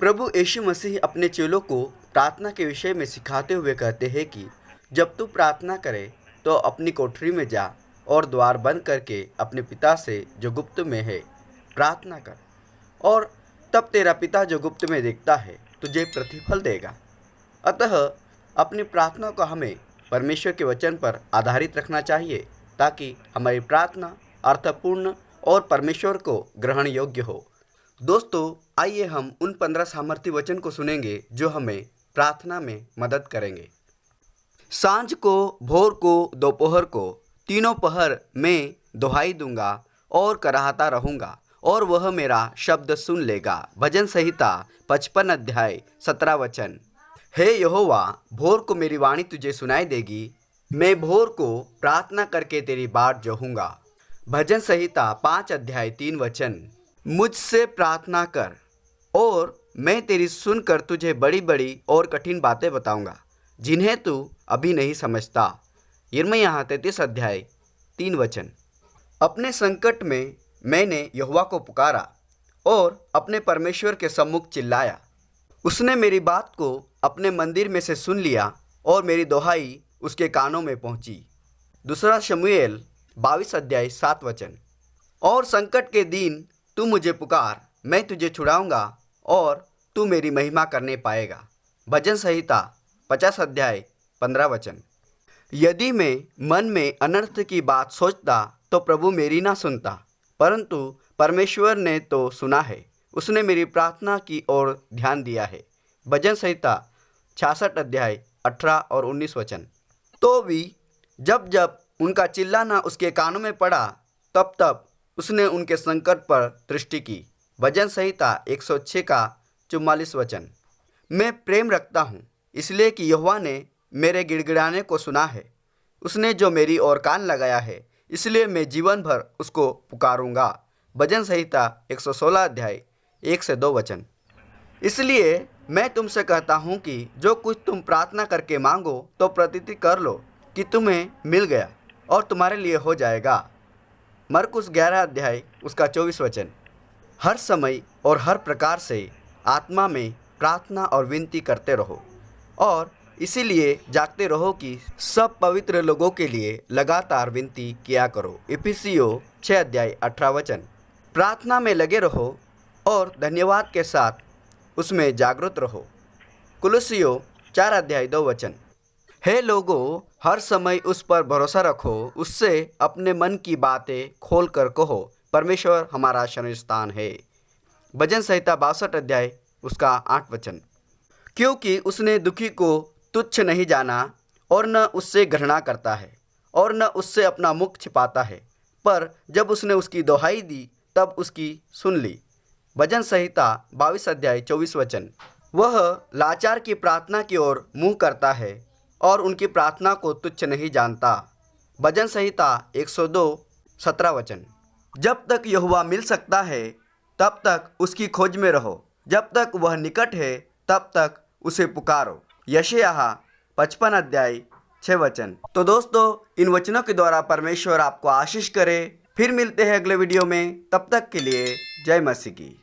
प्रभु यीशु मसीह अपने चेलों को प्रार्थना के विषय में सिखाते हुए कहते हैं कि जब तू प्रार्थना करे तो अपनी कोठरी में जा और द्वार बंद करके अपने पिता से जो गुप्त में है प्रार्थना कर, और तब तेरा पिता जो गुप्त में देखता है तुझे प्रतिफल देगा। अतः अपनी प्रार्थना को हमें परमेश्वर के वचन पर आधारित रखना चाहिए ताकि हमारी प्रार्थना अर्थपूर्ण और परमेश्वर को ग्रहण योग्य हो। दोस्तों, आइए हम उन 15 सामर्थी वचन को सुनेंगे जो हमें प्रार्थना में मदद करेंगे। सांझ को, भोर को, दोपहर को, तीनों पहर मैं दुहाई दूंगा और कराहता रहूंगा और वह मेरा शब्द सुन लेगा। भजन संहिता 55 अध्याय 17 वचन। हे यहोवा, भोर को मेरी वाणी तुझे सुनाई देगी, मैं भोर को प्रार्थना करके तेरी बाट जोहूँगा। भजन संहिता 5 अध्याय 3 वचन। मुझसे प्रार्थना कर और मैं तेरी सुनकर तुझे बड़ी बड़ी और कठिन बातें बताऊंगा जिन्हें तू अभी नहीं समझता। यिर्मयाह 33 अध्याय 3 वचन। अपने संकट में मैंने यहोवा को पुकारा और अपने परमेश्वर के सम्मुख चिल्लाया। उसने मेरी बात को अपने मंदिर में से सुन लिया और मेरी दोहाई उसके कानों में पहुंची। दूसरा शमूएल 22 अध्याय 7 वचन। और संकट के दिन तू मुझे पुकार, मैं तुझे छुड़ाऊंगा और तू मेरी महिमा करने पाएगा। भजन संहिता 50 अध्याय 15 वचन। यदि मैं मन में अनर्थ की बात सोचता तो प्रभु मेरी ना सुनता, परंतु परमेश्वर ने तो सुना है, उसने मेरी प्रार्थना की ओर ध्यान दिया है। भजन संहिता 66 अध्याय 18 और 19 वचन। तो भी जब जब उनका चिल्लाना उसके कानों में पड़ा तब तब उसने उनके संकट पर दृष्टि की। भजन संहिता 106 का 44 वचन। मैं प्रेम रखता हूँ इसलिए कि यहोवा ने मेरे गिड़गिड़ाने को सुना है। उसने जो मेरी ओर कान लगाया है इसलिए मैं जीवन भर उसको पुकारूंगा। भजन संहिता 116 अध्याय 1 से 2 वचन। इसलिए मैं तुमसे कहता हूँ कि जो कुछ तुम प्रार्थना करके मांगो तो प्रतीति कर लो कि तुम्हें मिल गया और तुम्हारे लिए हो जाएगा। मरकुस 11 अध्याय उसका 24 वचन। हर समय और हर प्रकार से आत्मा में प्रार्थना और विनती करते रहो और इसीलिए जागते रहो कि सब पवित्र लोगों के लिए लगातार विनती किया करो। इफिसियों 6 अध्याय 18 वचन। प्रार्थना में लगे रहो और धन्यवाद के साथ उसमें जागरूक रहो। कुलुस्सियों 4 अध्याय 2 वचन। हे लोगों, हर समय उस पर भरोसा रखो, उससे अपने मन की बातें खोल कर कहो, परमेश्वर हमारा शरण स्थान है। भजन संहिता 62 अध्याय उसका 8 वचन। क्योंकि उसने दुखी को तुच्छ नहीं जाना और न उससे घृणा करता है और न उससे अपना मुख छिपाता है, पर जब उसने उसकी दोहाई दी तब उसकी सुन ली। भजन संहिता 22 अध्याय 24 वचन। वह लाचार की प्रार्थना की ओर मुँह करता है और उनकी प्रार्थना को तुच्छ नहीं जानता। भजन संहिता 102 17 वचन। जब तक यहोवा मिल सकता है तब तक उसकी खोज में रहो, जब तक वह निकट है तब तक उसे पुकारो। यशायाह 55 अध्याय 6 वचन। तो दोस्तों, इन वचनों के द्वारा परमेश्वर आपको आशीष करे। फिर मिलते हैं अगले वीडियो में, तब तक के लिए जय मसीह की।